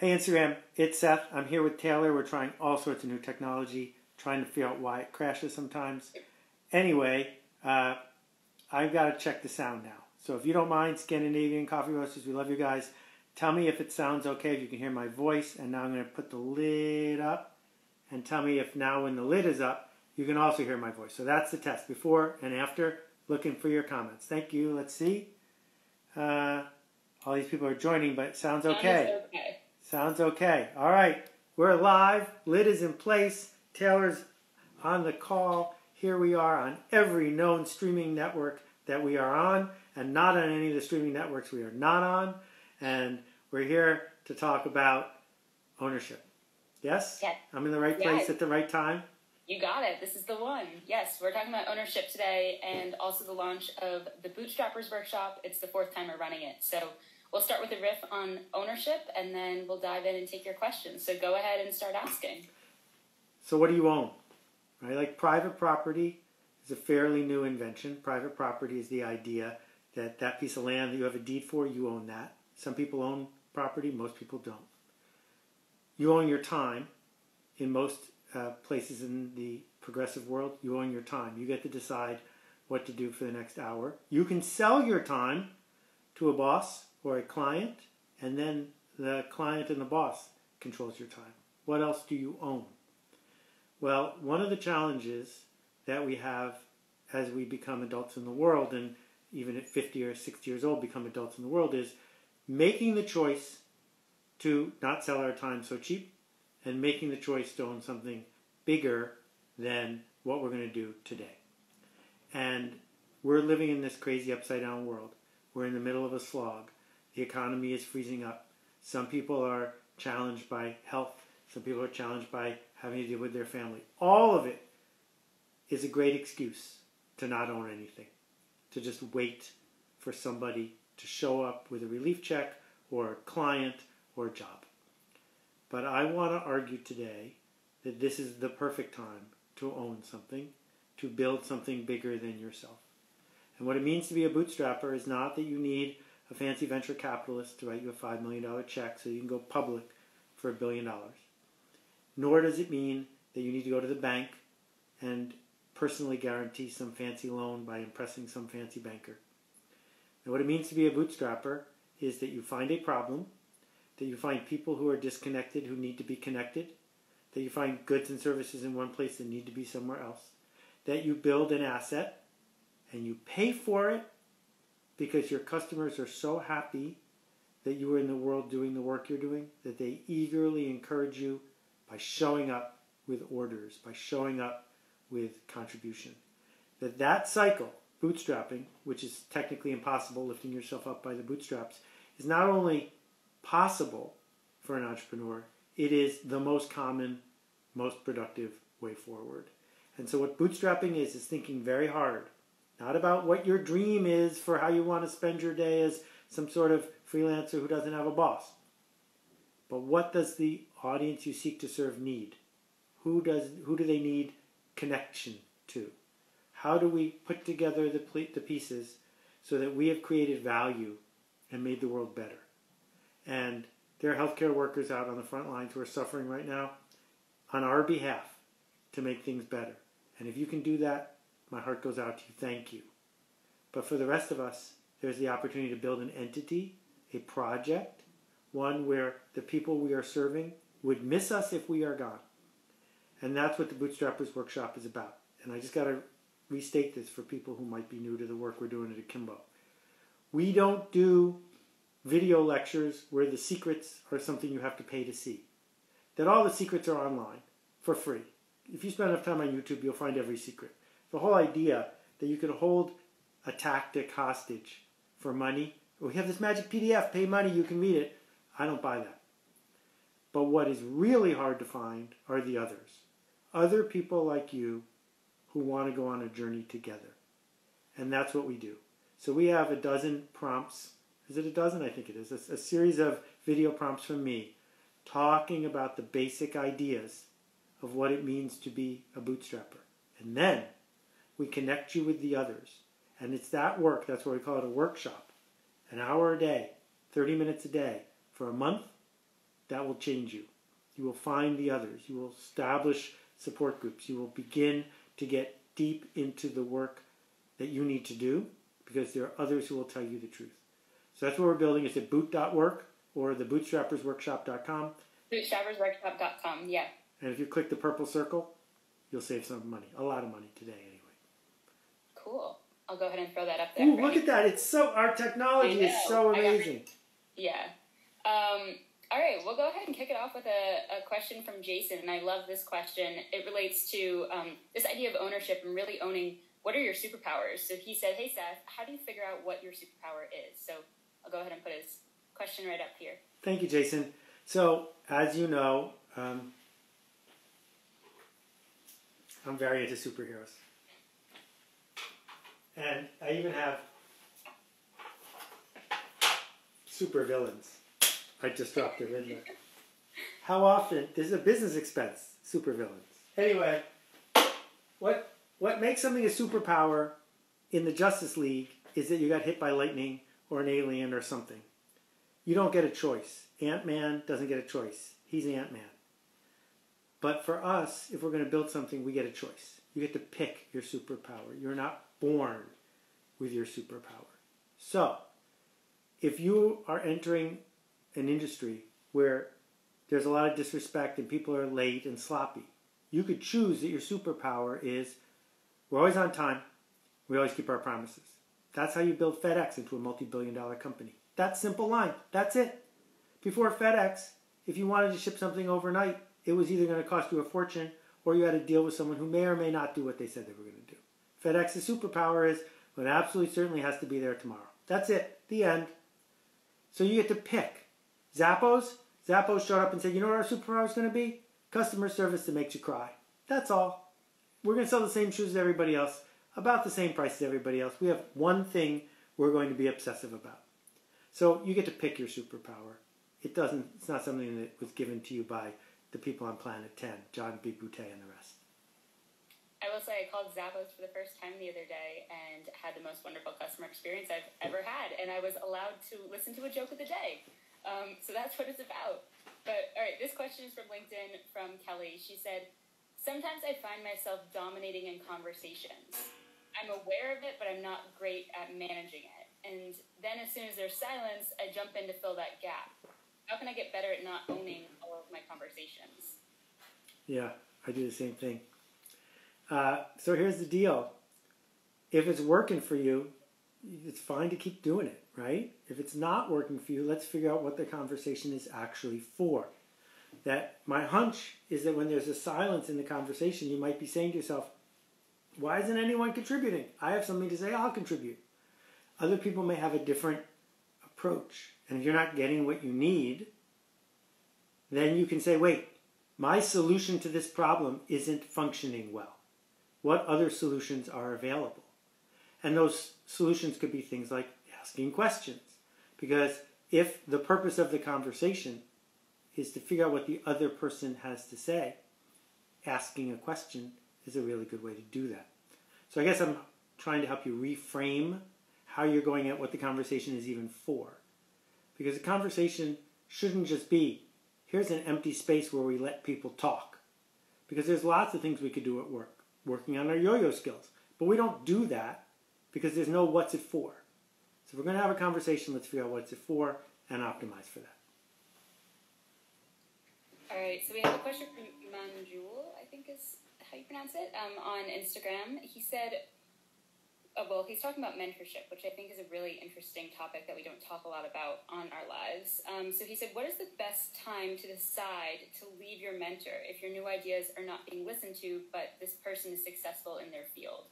Hey Instagram, it's Seth. I'm here with Taylor. We're trying all sorts of new technology, trying to figure out why it crashes sometimes. Anyway, I've got to check the sound now. So if you don't mind, Scandinavian coffee roasters, we love you guys. Tell me if it sounds okay, if you can hear my voice. And now I'm going to put the lid up. And tell me if now when the lid is up, you can also hear my voice. So that's the test, before and after. Looking for your comments. Thank you. Let's see. All these people are joining, but it sounds okay. Sounds okay. All right. We're live. Lid is in place. Taylor's on the call. Here we are on every known streaming network that we are on, and not on any of the streaming networks we are not on. And we're here to talk about ownership. Yes? Yes. I'm in the right place at the right time? You got it. This is the one. Yes, we're talking about ownership today, and also the launch of the Bootstrappers workshop. It's the 4th time we're running it. So we'll start with a riff on ownership, and then we'll dive in and take your questions. So go ahead and start asking. So what do you own? Right? Like private property is a fairly new invention. Private property is the idea that that piece of land that you have a deed for, you own that. Some people own property, most people don't. You own your time. In most places in the progressive world, you own your time. You get to decide what to do for the next hour. You can sell your time to a boss or a client, and then the client and the boss controls your time. What else do you own? Well, one of the challenges that we have as we become adults in the world, and even at 50 or 60 years old become adults in the world, is making the choice to not sell our time so cheap, and making the choice to own something bigger than what we're going to do today. And we're living in this crazy upside down world. We're in the middle of a slog. The economy is freezing up. Some people are challenged by health. Some people are challenged by having to deal with their family. All of it is a great excuse to not own anything, to just wait for somebody to show up with a relief check or a client or a job. But I want to argue today that this is the perfect time to own something, to build something bigger than yourself. And what it means to be a bootstrapper is not that you need a fancy venture capitalist to write you a $5 million check so you can go public for $1 billion. Nor does it mean that you need to go to the bank and personally guarantee some fancy loan by impressing some fancy banker. And what it means to be a bootstrapper is that you find a problem, that you find people who are disconnected who need to be connected, that you find goods and services in one place that need to be somewhere else, that you build an asset and you pay for it because your customers are so happy that you are in the world doing the work you're doing, that they eagerly encourage you by showing up with orders, by showing up with contribution. That cycle, bootstrapping, which is technically impossible, lifting yourself up by the bootstraps, is not only possible for an entrepreneur, it is the most common, most productive way forward. And so what bootstrapping is thinking very hard, not about what your dream is for how you want to spend your day as some sort of freelancer who doesn't have a boss, but what does the audience you seek to serve need? Who do they need connection to? How do we put together the pieces so that we have created value and made the world better? And there are healthcare workers out on the front lines who are suffering right now on our behalf to make things better. And if you can do that, my heart goes out to you. Thank you. But for the rest of us, there's the opportunity to build an entity, a project, one where the people we are serving would miss us if we are gone. And that's what the Bootstrappers Workshop is about. And I just got to restate this for people who might be new to the work we're doing at Akimbo. We don't do video lectures where the secrets are something you have to pay to see. That all the secrets are online for free. If you spend enough time on YouTube, you'll find every secret. The whole idea that you could hold a tactic hostage for money. We have this magic PDF, pay money, you can read it. I don't buy that. But what is really hard to find are the others. Other people like you who want to go on a journey together. And that's what we do. So we have a dozen prompts. Is it a dozen? I think it is. A series of video prompts from me talking about the basic ideas of what it means to be a bootstrapper. And then we connect you with the others. And it's that work, that's why we call it a workshop. An hour a day, 30 minutes a day, for a month, that will change you. You will find the others. You will establish support groups. You will begin to get deep into the work that you need to do because there are others who will tell you the truth. So that's what we're building. It's at boot.work or the bootstrappersworkshop.com. Bootstrappersworkshop.com, yeah. And if you click the purple circle, you'll save some money. A lot of money today, anyway. Cool. I'll go ahead and throw that up there. Ooh, look at that. It's so, our technology is so amazing. Yeah. All right, we'll go ahead and kick it off with a question from Jason, and I love this question. It relates to this idea of ownership and really owning what are your superpowers. So he said, hey, Seth, how do you figure out what your superpower is? So I'll go ahead and put his question right up here. Thank you, Jason. So, as you know, I'm very into superheroes. And I even have supervillains. I just dropped it, didn't I? How often? This is a business expense, supervillains. Anyway, what makes something a superpower in the Justice League is that you got hit by lightning or an alien or something. You don't get a choice. Ant-Man doesn't get a choice. He's Ant-Man. But for us, if we're going to build something, we get a choice. You get to pick your superpower. You're not born with your superpower. So, if you are entering an industry where there's a lot of disrespect and people are late and sloppy, you could choose that your superpower is we're always on time, we always keep our promises. That's how you build FedEx into a multi-billion-dollar company. That simple line. That's it. Before FedEx, if you wanted to ship something overnight, it was either going to cost you a fortune or you had to deal with someone who may or may not do what they said they were going to do. FedEx's superpower is, well, it absolutely certainly has to be there tomorrow. That's it. The end. So you get to pick. Zappos showed up and said, you know what our superpower is going to be? Customer service that makes you cry. That's all. We're going to sell the same shoes as everybody else, about the same price as everybody else. We have one thing we're going to be obsessive about. So you get to pick your superpower. It's not something that was given to you by the people on Planet 10, John B. Boutte and the rest. I will say I called Zappos for the first time the other day and had the most wonderful customer experience I've ever had. And I was allowed to listen to a joke of the day. So that's what it's about. But, all right, this question is from LinkedIn from Kelly. She said, sometimes I find myself dominating in conversations. I'm aware of it, but I'm not great at managing it. And then as soon as there's silence, I jump in to fill that gap. How can I get better at not owning all of my conversations? Yeah, I do the same thing. So here's the deal. If it's working for you, it's fine to keep doing it, right? If it's not working for you, let's figure out what the conversation is actually for. That my hunch is that when there's a silence in the conversation, you might be saying to yourself, why isn't anyone contributing? I have something to say, I'll contribute. Other people may have a different approach. And if you're not getting what you need, then you can say, wait, my solution to this problem isn't functioning well. What other solutions are available? And those solutions could be things like asking questions. Because if the purpose of the conversation is to figure out what the other person has to say, asking a question is a really good way to do that. So I guess I'm trying to help you reframe how you're going at what the conversation is even for. Because a conversation shouldn't just be, here's an empty space where we let people talk. Because there's lots of things we could do at work. Working on our yo-yo skills. But we don't do that because there's no what's it for. So if we're going to have a conversation, let's figure out what's it for and optimize for that. All right, so we have a question from Manjul, I think is how you pronounce it, on Instagram. He said, he's talking about mentorship, which I think is a really interesting topic that we don't talk a lot about on our lives. So he said, what is the best time to decide to leave your mentor if your new ideas are not being listened to, but this person is successful in their field?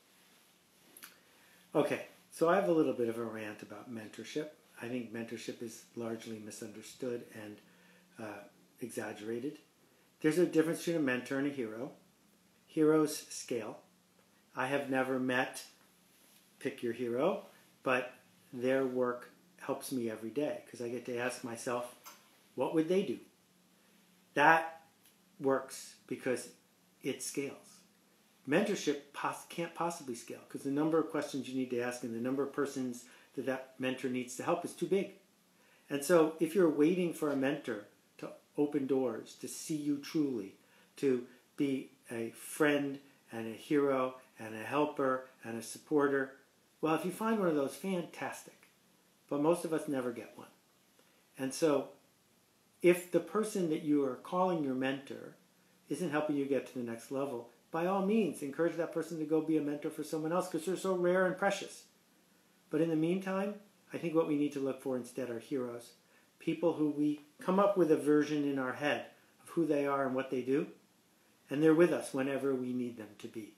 Okay, so I have a little bit of a rant about mentorship. I think mentorship is largely misunderstood and exaggerated. There's a difference between a mentor and a hero. Heroes scale. I have never met, pick your hero, but their work helps me every day because I get to ask myself, what would they do? That works because it scales. Mentorship can't possibly scale because the number of questions you need to ask and the number of persons that mentor needs to help is too big. And so if you're waiting for a mentor to open doors, to see you truly, to be a friend and a hero and a helper and a supporter. Well, if you find one of those, fantastic. But most of us never get one. And so if the person that you are calling your mentor isn't helping you get to the next level, by all means, encourage that person to go be a mentor for someone else, because they're so rare and precious. But in the meantime, I think what we need to look for instead are heroes. People who we come up with a version in our head of who they are and what they do, and they're with us whenever we need them to be.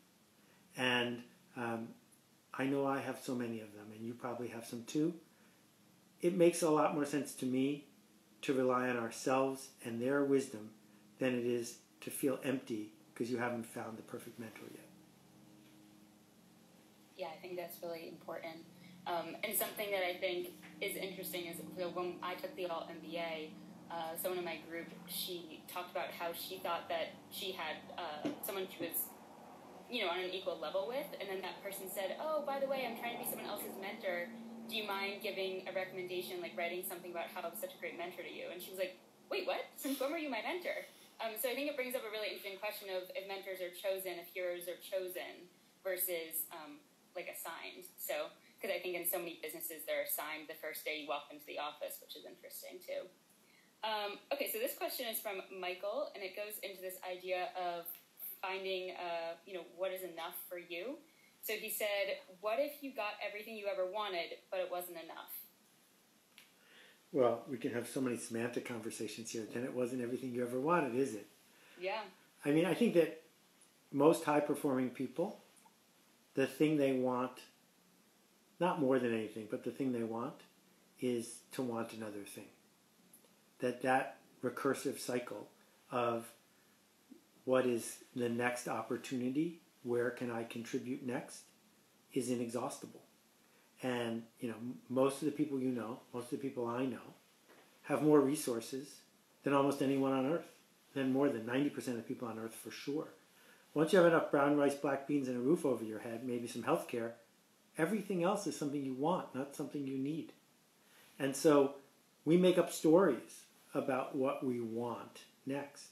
And I know I have so many of them, and you probably have some too. It makes a lot more sense to me to rely on ourselves and their wisdom than it is to feel empty because you haven't found the perfect mentor yet. Yeah, I think that's really important. And something that I think is interesting is when I took the Alt MBA, someone in my group, she talked about how she thought that she had someone she was, on an equal level with, and then that person said, "Oh, by the way, I'm trying to be someone else's mentor. Do you mind giving a recommendation, like writing something about how I'm such a great mentor to you?" And she was like, "Wait, what? Since when were you my mentor?" So I think it brings up a really interesting question of if mentors are chosen, if heroes are chosen versus like assigned. So, because I think in so many businesses they're assigned the first day you walk into the office, which is interesting too. Okay, so this question is from Michael, and it goes into this idea of finding, what is enough for you. So he said, what if you got everything you ever wanted, but it wasn't enough? Well, we can have so many semantic conversations here. Then it wasn't everything you ever wanted, is it? Yeah. I mean, I think that most high-performing people, the thing they want, not more than anything, but the thing they want is to want another thing. That recursive cycle of what is the next opportunity, where can I contribute next, is inexhaustible. And, most of the people most of the people I know, have more resources than almost anyone on earth, than more than 90% of the people on earth for sure. Once you have enough brown rice, black beans, and a roof over your head, maybe some health care, everything else is something you want, not something you need. And so we make up stories about what we want next.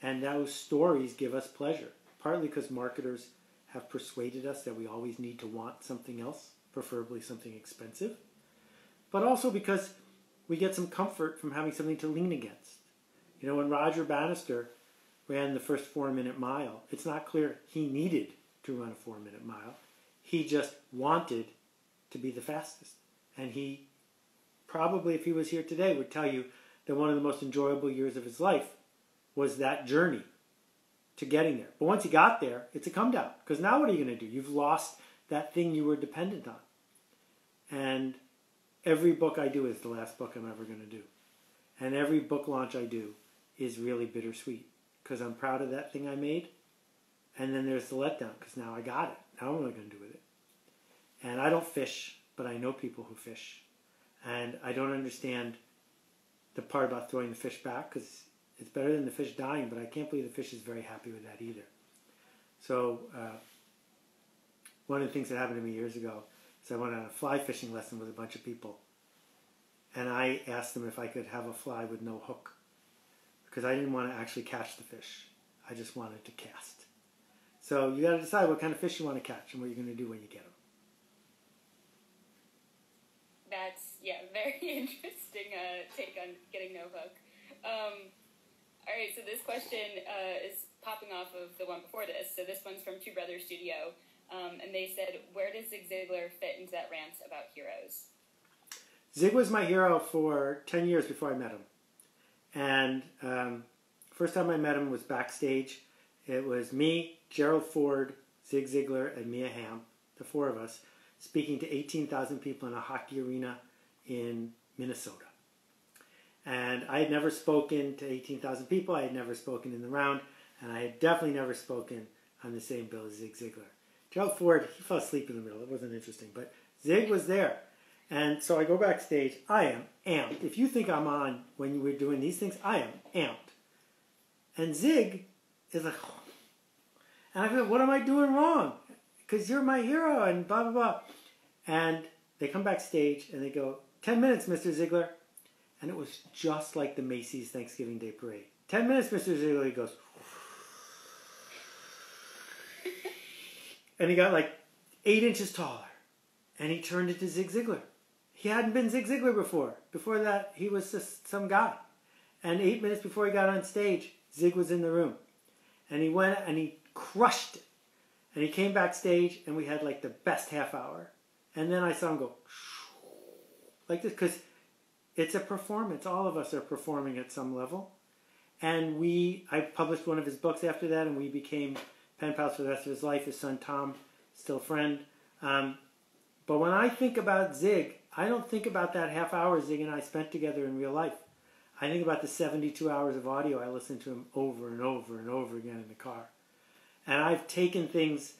And those stories give us pleasure, partly because marketers have persuaded us that we always need to want something else, preferably something expensive, but also because we get some comfort from having something to lean against. When Roger Bannister ran the first 4-minute mile, it's not clear he needed to run a 4-minute mile. He just wanted to be the fastest. And he probably, if he was here today, would tell you that one of the most enjoyable years of his life was that journey to getting there. But once he got there, it's a come down. Because now what are you going to do? You've lost that thing you were dependent on. And every book I do is the last book I'm ever going to do. And every book launch I do is really bittersweet. Because I'm proud of that thing I made. And then there's the letdown, because now I got it. Now what am I going to do with it? And I don't fish, but I know people who fish. And I don't understand the part about throwing the fish back, because it's better than the fish dying, but I can't believe the fish is very happy with that either. So one of the things that happened to me years ago is I went on a fly fishing lesson with a bunch of people. And I asked them if I could have a fly with no hook, because I didn't want to actually catch the fish. I just wanted to cast. So you got to decide what kind of fish you want to catch and what you're going to do when you get them. That's, very interesting take on getting no hook. All right, so this question is popping off of the one before this. So this one's from Two Brothers Studio, and they said, where does Zig Ziglar fit into that rant about heroes? Zig was my hero for 10 years before I met him. And first time I met him was backstage. It was me, Gerald Ford, Zig Ziglar, and Mia Hamm, the four of us, speaking to 18,000 people in a hockey arena in Minnesota. And I had never spoken to 18,000 people. I had never spoken in the round. And I had definitely never spoken on the same bill as Zig Ziglar. Gerald Ford, he fell asleep in the middle. It wasn't interesting. But Zig was there. And so I go backstage. I am amped. If you think I'm on when we're doing these things, I am amped. And Zig is like, oh. And I go, what am I doing wrong? Because you're my hero and blah, blah, blah. And they come backstage and they go, 10 minutes, Mr. Ziglar. And it was just like the Macy's Thanksgiving Day Parade. 10 minutes, Mr. Ziegler, he goes. And he got like 8 inches taller. And he turned into Zig Ziglar. He hadn't been Zig Ziglar before. Before that, he was just some guy. And 8 minutes before he got on stage, Zig was in the room. And he went and he crushed it. And he came backstage and we had like the best half hour. And then I saw him go like this, because it's a performance. All of us are performing at some level. And I published one of his books after that, and we became pen pals for the rest of his life. His son Tom, still a friend. But when I think about Zig, I don't think about that half hour Zig and I spent together in real life. I think about the 72 hours of audio I listened to him over and over and over again in the car. And I've taken things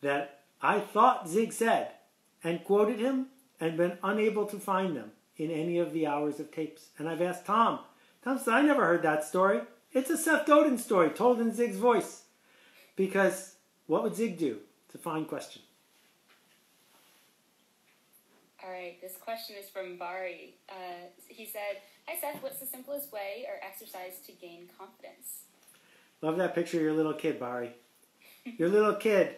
that I thought Zig said and quoted him and been unable to find them in any of the hours of tapes. And I've asked Tom. Tom said, I never heard that story. It's a Seth Godin story told in Zig's voice. Because what would Zig do? It's a fine question. All right, this question is from Bari. He said, hi Seth, what's the simplest way or exercise to gain confidence? Love that picture of your little kid, Bari. Your little kid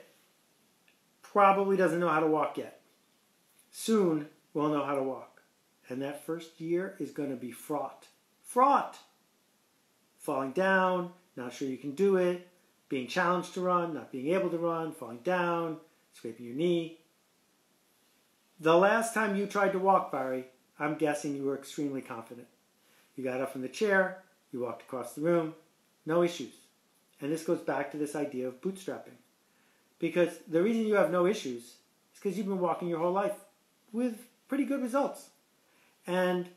probably doesn't know how to walk yet. Soon will know how to walk. And that first year is going to be fraught. Fraught! Falling down, not sure you can do it, being challenged to run, not being able to run, falling down, scraping your knee. The last time you tried to walk, Barry, I'm guessing you were extremely confident. You got up from the chair, you walked across the room, no issues. And this goes back to this idea of bootstrapping. Because the reason you have no issues is because you've been walking your whole life with pretty good results. And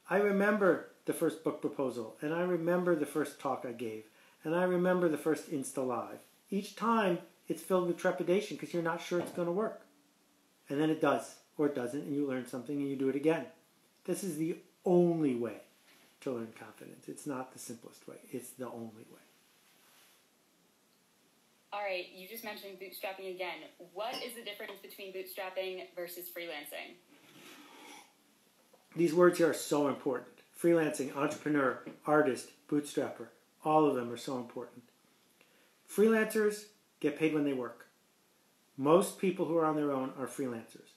I remember the first book proposal, and I remember the first talk I gave, and I remember the first Insta Live. Each time it's filled with trepidation because you're not sure it's going to work. And then it does, or it doesn't, and you learn something and you do it again. This is the only way to learn confidence. It's not the simplest way. It's the only way. All right, you just mentioned bootstrapping again. What is the difference between bootstrapping versus freelancing? These words here are so important. Freelancing, entrepreneur, artist, bootstrapper, all of them are so important. Freelancers get paid when they work. Most people who are on their own are freelancers.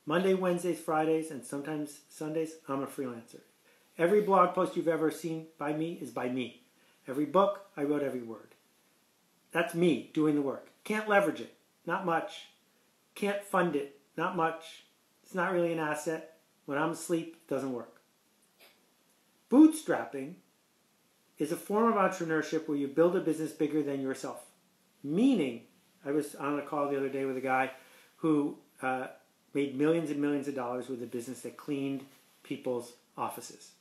Monday, Wednesdays, Fridays, and sometimes Sundays, I'm a freelancer. Every blog post you've ever seen by me is by me. Every book, I wrote every word. That's me doing the work. Can't leverage it, not much. Can't fund it, not much. It's not really an asset. When I'm asleep, it doesn't work. Bootstrapping is a form of entrepreneurship where you build a business bigger than yourself. Meaning, I was on a call the other day with a guy who made millions and millions of dollars with a business that cleaned people's offices.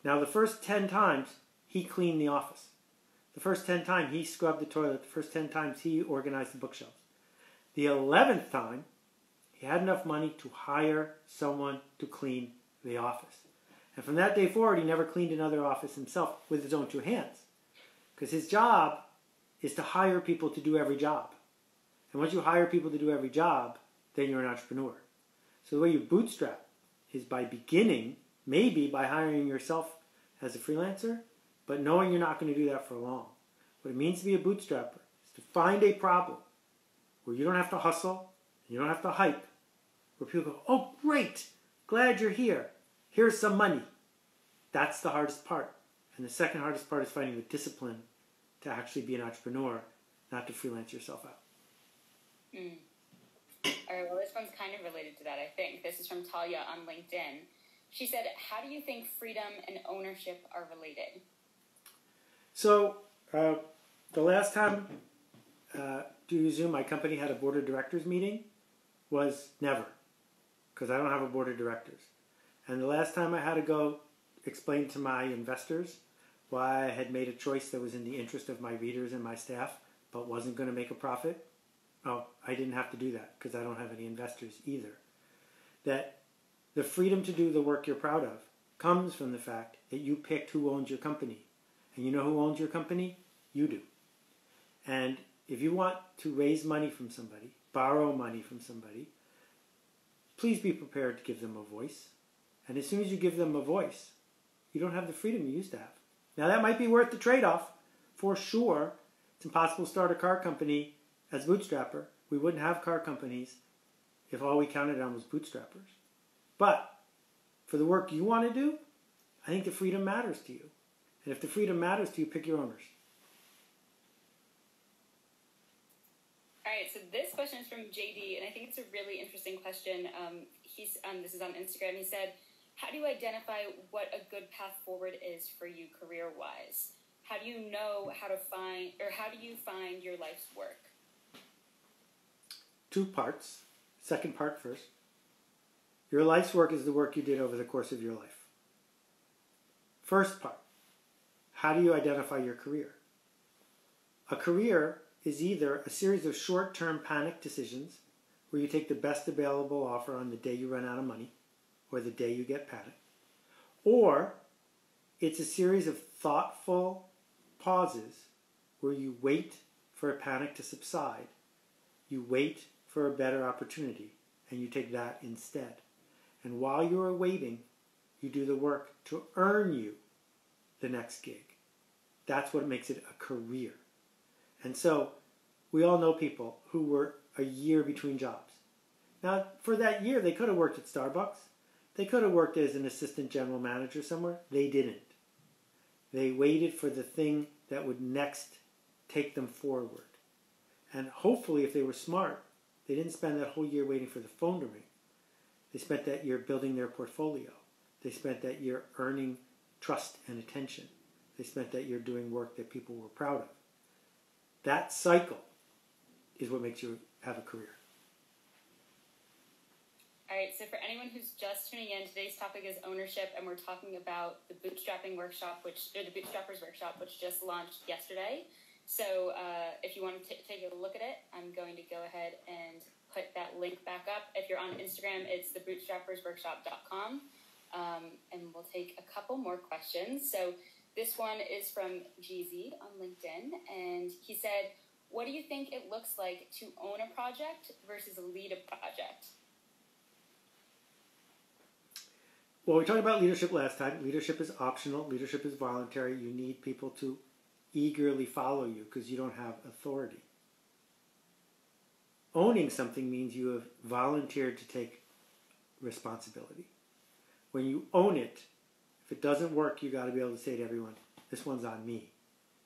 Now, the first 10 times, he cleaned the office. The first 10 times, he scrubbed the toilet. The first 10 times, he organized the bookshelves. The 11th time, he had enough money to hire someone to clean the office. And from that day forward, he never cleaned another office himself with his own 2 hands. Because his job is to hire people to do every job. And once you hire people to do every job, then you're an entrepreneur. So the way you bootstrap is by beginning, maybe by hiring yourself as a freelancer, but knowing you're not going to do that for long. What it means to be a bootstrapper is to find a problem where you don't have to hustle, you don't have to hype, where people go, oh great, glad you're here, here's some money. That's the hardest part. And the second hardest part is finding the discipline to actually be an entrepreneur, not to freelance yourself out. All right, well, this one's kind of related to that, I think. This is from Talia on LinkedIn. She said, how do you think freedom and ownership are related? So, the last time through Zoom my company had a board of directors meeting was never, because I don't have a board of directors. And the last time I had to go explain to my investors why I had made a choice that was in the interest of my readers and my staff, but wasn't going to make a profit, I didn't have to do that because I don't have any investors either. That the freedom to do the work you're proud of comes from the fact that you picked who owns your company. And you know who owns your company? You do. And if you want to raise money from somebody, borrow money from somebody, please be prepared to give them a voice. And as soon as you give them a voice, you don't have the freedom you used to have. Now that might be worth the trade-off, for sure. It's impossible to start a car company as a bootstrapper. We wouldn't have car companies if all we counted on was bootstrappers. But for the work you want to do, I think the freedom matters to you. And if the freedom matters to you, pick your owners. All right, so this question is from JD, and I think it's a really interesting question. This is on Instagram. He said, how do you identify what a good path forward is for you career-wise? How do you know how to find, or how do you find your life's work? 2 parts. Second part first. Your life's work is the work you did over the course of your life. First part. How do you identify your career? A career is either a series of short-term panic decisions where you take the best available offer on the day you run out of money or the day you get panicked, or it's a series of thoughtful pauses where you wait for a panic to subside, you wait for a better opportunity, and you take that instead. And while you are waiting, you do the work to earn you the next gig. That's what makes it a career. And so we all know people who were a year between jobs. Now, for that year, they could have worked at Starbucks. They could have worked as an assistant general manager somewhere. They didn't. They waited for the thing that would next take them forward. And hopefully, if they were smart, they didn't spend that whole year waiting for the phone to ring. They spent that year building their portfolio. They spent that year earning trust and attention. They spent that year doing work that people were proud of. That cycle is what makes you have a career. All right, so for anyone who's just tuning in, today's topic is ownership, and we're talking about the Bootstrapping workshop, the Bootstrappers workshop, which just launched yesterday. So if you want to take a look at it, I'm going to go ahead and put that link back up. If you're on Instagram, it's thebootstrappersworkshop.com. And we'll take a couple more questions. So this one is from GZ on LinkedIn, and he said, what do you think it looks like to own a project versus lead a project? Well, we talked about leadership last time. Leadership is optional. Leadership is voluntary. You need people to eagerly follow you because you don't have authority. Owning something means you have volunteered to take responsibility. When you own it, if it doesn't work, you got to be able to say to everyone, this one's on me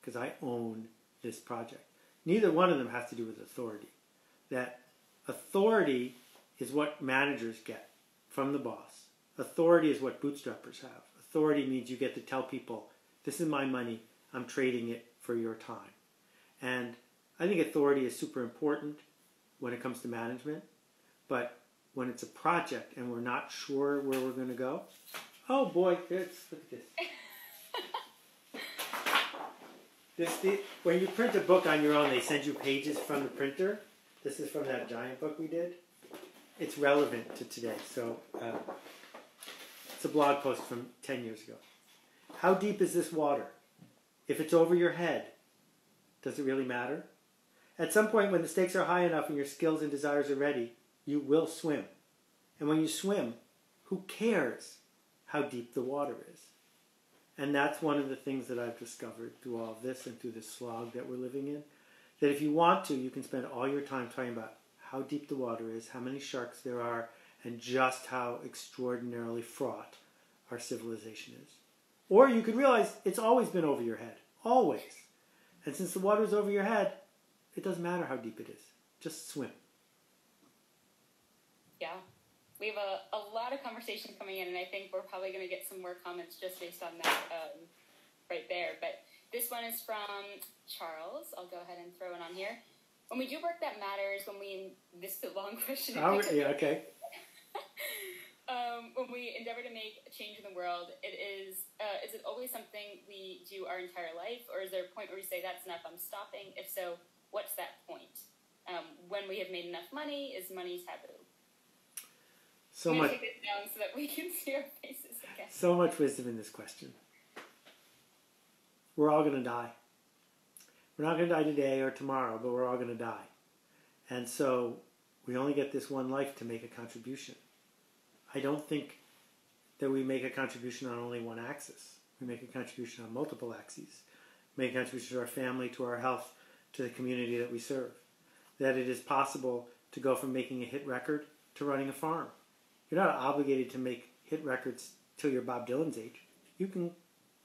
because I own this project. Neither one of them has to do with authority. That authority is what managers get from the boss. Authority is what bootstrappers have. Authority means you get to tell people, this is my money, I'm trading it for your time. And I think authority is super important when it comes to management, but when it's a project and we're not sure where we're going to go, oh boy, look at this. When you print a book on your own, they send you pages from the printer. This is from that giant book we did. It's relevant to today. So it's a blog post from 10 years ago. How deep is this water? If it's over your head, does it really matter? At some point when the stakes are high enough and your skills and desires are ready, you will swim. And when you swim, who cares how deep the water is? And that's one of the things that I've discovered through all of this and through this slog that we're living in. That if you want to, you can spend all your time talking about how deep the water is, how many sharks there are, and just how extraordinarily fraught our civilization is. Or you could realize it's always been over your head. Always. And since the water is over your head, it doesn't matter how deep it is. Just swim. Yeah. We have a lot of conversation coming in, and I think we're probably going to get some more comments just based on that right there. But this one is from Charles. I'll go ahead and throw it on here. When we do work that matters, this is a long question. Yeah, okay. When we endeavor to make a change in the world, is it always something we do our entire life, or is there a point where we say, that's enough, I'm stopping? If so, what's that point? When we have made enough money, is money taboo? So much. Take this down so that we can see our faces again. So much wisdom in this question. We're all going to die. We're not going to die today or tomorrow, but we're all going to die. And so we only get this one life to make a contribution. I don't think that we make a contribution on only one axis. We make a contribution on multiple axes. We make a contribution to our family, to our health, to the community that we serve. That it is possible to go from making a hit record to running a farm. You're not obligated to make hit records till you're Bob Dylan's age. You can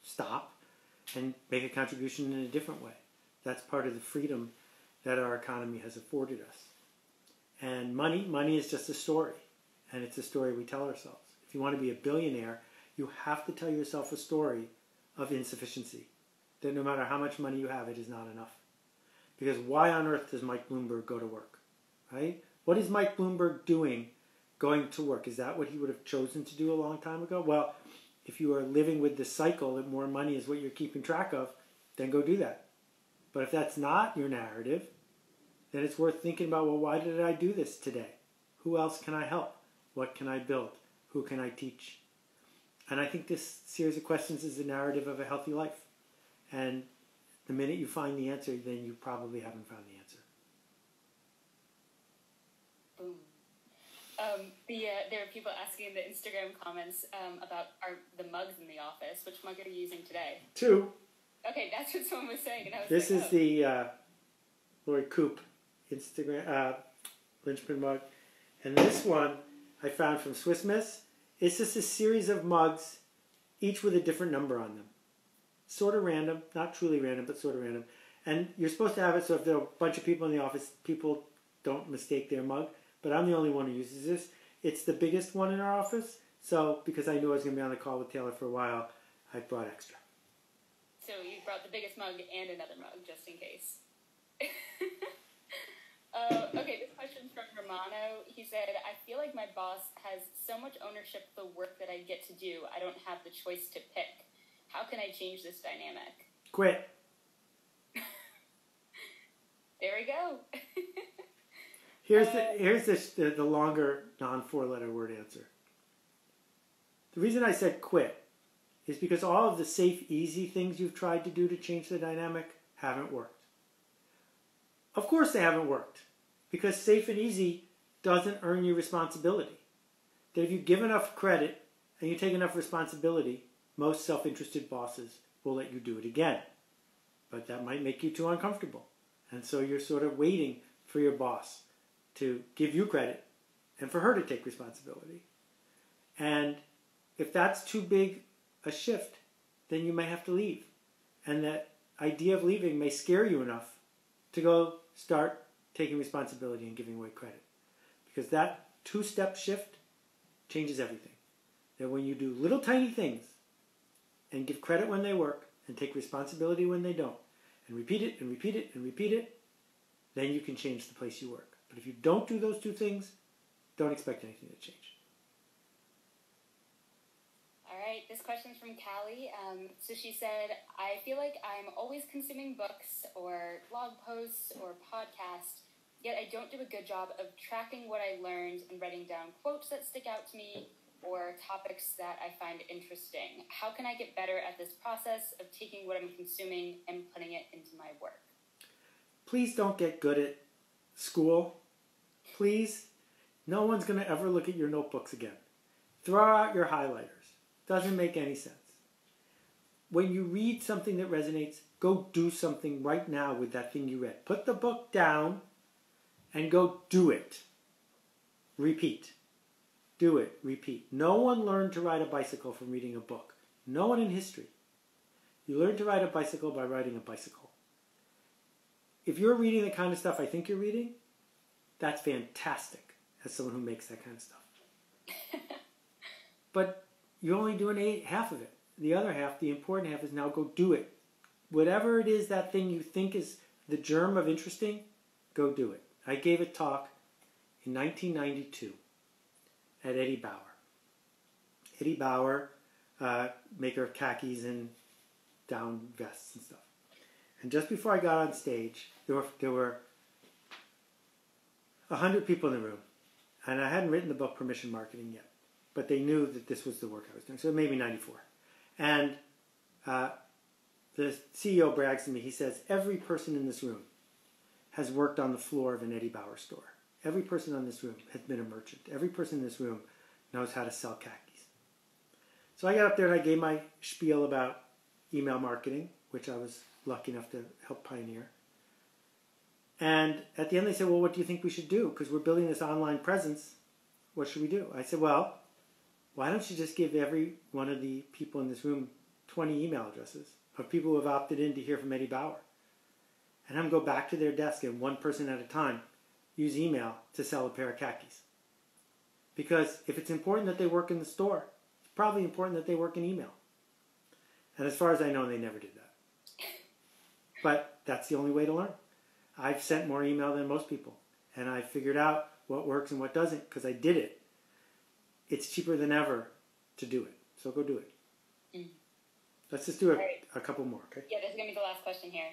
stop and make a contribution in a different way. That's part of the freedom that our economy has afforded us. And money is just a story. And it's a story we tell ourselves. If you want to be a billionaire, you have to tell yourself a story of insufficiency. That no matter how much money you have, it is not enough. Because why on earth does Mike Bloomberg go to work? Right? What is Mike Bloomberg doing going to work? Is that what he would have chosen to do a long time ago? Well, if you are living with this cycle that more money is what you're keeping track of, then go do that. But if that's not your narrative, then it's worth thinking about, well, why did I do this today? Who else can I help? What can I build? Who can I teach? And I think this series of questions is the narrative of a healthy life. And the minute you find the answer, then you probably haven't found the answer. Boom. There are people asking in the Instagram comments about the mugs in the office. Which mug are you using today? 2. Okay, that's what someone was saying. And I was this like, is the Lord Coop Instagram linchpin mug. And this one I found from Swiss Miss. It's just a series of mugs, each with a different number on them. Sort of random, not truly random, but sort of random. And you're supposed to have it so if there are a bunch of people in the office, people don't mistake their mug. But I'm the only one who uses this. It's the biggest one in our office. So because I knew I was going to be on the call with Taylor for a while, I brought extra. So you brought the biggest mug and another mug, just in case. Okay, this question's from Romano. He said, I feel like my boss has so much ownership of the work that I get to do, I don't have the choice to pick. How can I change this dynamic? Quit. There we go. Here's the longer non-4-letter word answer. The reason I said quit is because all of the safe, easy things you've tried to do to change the dynamic haven't worked. Of course they haven't worked, because safe and easy doesn't earn you responsibility. That if you give enough credit and you take enough responsibility, most self-interested bosses will let you do it again. But that might make you too uncomfortable. And so you're sort of waiting for your boss to give you credit and for her to take responsibility. And if that's too big a shift, then you may have to leave. And that idea of leaving may scare you enough to go start taking responsibility and giving away credit. Because that 2-step shift changes everything. That when you do little tiny things and give credit when they work and take responsibility when they don't, and repeat it and repeat it and repeat it, then you can change the place you work. But if you don't do those 2 things, don't expect anything to change. All right, this question's from Callie. So she said, I feel like I'm always consuming books or blog posts or podcasts, yet I don't do a good job of tracking what I learned and writing down quotes that stick out to me or topics that I find interesting. How can I get better at this process of taking what I'm consuming and putting it into my work? Please don't get good at school. Please. No one's going to ever look at your notebooks again. Throw out your highlighters. Doesn't make any sense. When you read something that resonates, go do something right now with that thing you read. Put the book down and go do it. Repeat. Do it. Repeat. No one learned to ride a bicycle from reading a book. No one in history. You learn to ride a bicycle by riding a bicycle. If you're reading the kind of stuff I think you're reading, that's fantastic as someone who makes that kind of stuff. But you're only doing half of it. The other half, the important half, is now go do it. Whatever it is, that thing you think is the germ of interesting, go do it. I gave a talk in 1992 at Eddie Bauer. Eddie Bauer, maker of khakis and down vests and stuff. And just before I got on stage, there were 100 people in the room. And I hadn't written the book Permission Marketing yet. But they knew that this was the work I was doing. So maybe 94. And the CEO brags to me. He says, every person in this room has worked on the floor of an Eddie Bauer store. Every person in this room has been a merchant. Every person in this room knows how to sell khakis. So I got up there and I gave my spiel about email marketing, which I was lucky enough to help pioneer. And at the end they said, well, what do you think we should do? Because we're building this online presence. What should we do? I said, well, why don't you just give every one of the people in this room 20 email addresses of people who have opted in to hear from Eddie Bauer. And have them go back to their desk and one person at a time use email to sell a pair of khakis. Because if it's important that they work in the store, it's probably important that they work in email. And as far as I know, they never did that. But that's the only way to learn. I've sent more email than most people. And I figured out what works and what doesn't because I did it. It's cheaper than ever to do it. So go do it. Mm. Let's just do a couple more, okay? Yeah, this is going to be the last question here.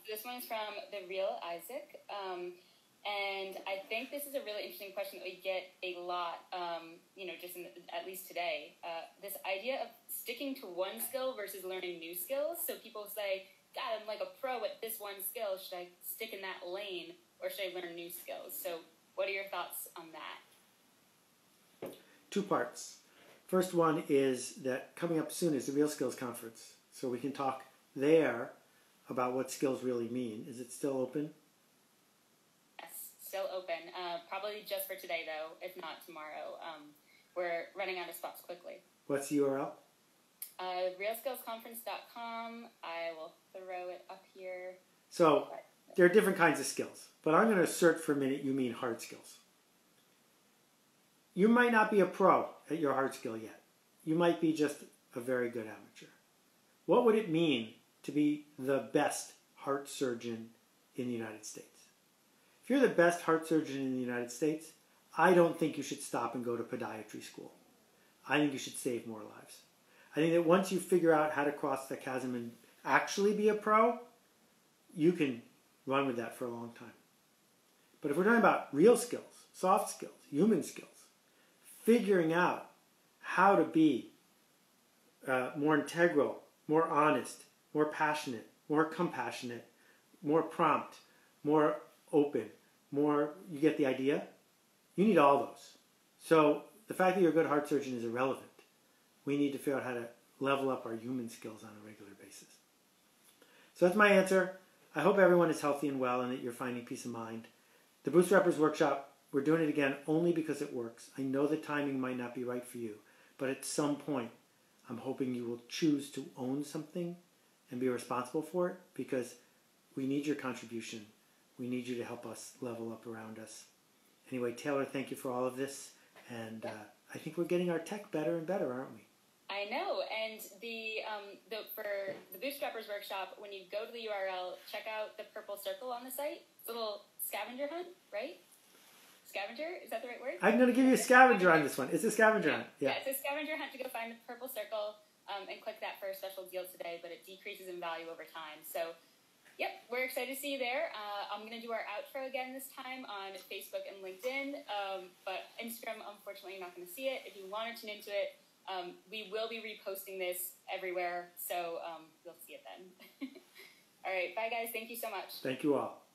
This one's from The Real Isaac. And I think this is a really interesting question that we get a lot, just at least today. This idea of sticking to one skill versus learning new skills. So people say, God, I'm like a pro at this one skill. Should I stick in that lane or should I learn new skills? So what are your thoughts on that? Two parts. First one is that coming up soon is the Real Skills Conference. So we can talk there about what skills really mean. Is it still open? Yes, still open. Probably just for today, though, if not tomorrow. We're running out of spots quickly. What's the URL? realskillsconference.com. I will throw it up here. So there are different kinds of skills, but I'm going to assert for a minute you mean hard skills. You might not be a pro at your hard skill yet. You might be just a very good amateur. What would it mean to be the best heart surgeon in the United States? If you're the best heart surgeon in the United States, I don't think you should stop and go to podiatry school. I think you should save more lives. I think that once you figure out how to cross the chasm and actually be a pro, you can run with that for a long time. But if we're talking about real skills, soft skills, human skills, figuring out how to be more integral, more honest, more passionate, more compassionate, more prompt, more open, you get the idea? You need all those. So the fact that you're a good heart surgeon is irrelevant. We need to figure out how to level up our human skills on a regular basis. So that's my answer. I hope everyone is healthy and well and that you're finding peace of mind. The Bootstrappers Workshop, we're doing it again only because it works. I know the timing might not be right for you, but at some point, I'm hoping you will choose to own something and be responsible for it because we need your contribution. We need you to help us level up around us. Anyway, Taylor, thank you for all of this. And I think we're getting our tech better and better, aren't we? I know. And for the Bootstrappers Workshop, when you go to the URL, check out the purple circle on the site. It's a little scavenger hunt, right? Scavenger? Is that the right word? I'm going to give you a scavenger on this one. It's a scavenger hunt. Yeah, it's a scavenger hunt to go find the purple circle and click that for a special deal today, but it decreases in value over time. So, yep, we're excited to see you there. I'm going to do our outro again this time on Facebook and LinkedIn, but Instagram, unfortunately, you're not going to see it. If you want to tune into it, we will be reposting this everywhere, so you'll see it then. All right, bye, guys. Thank you so much. Thank you all.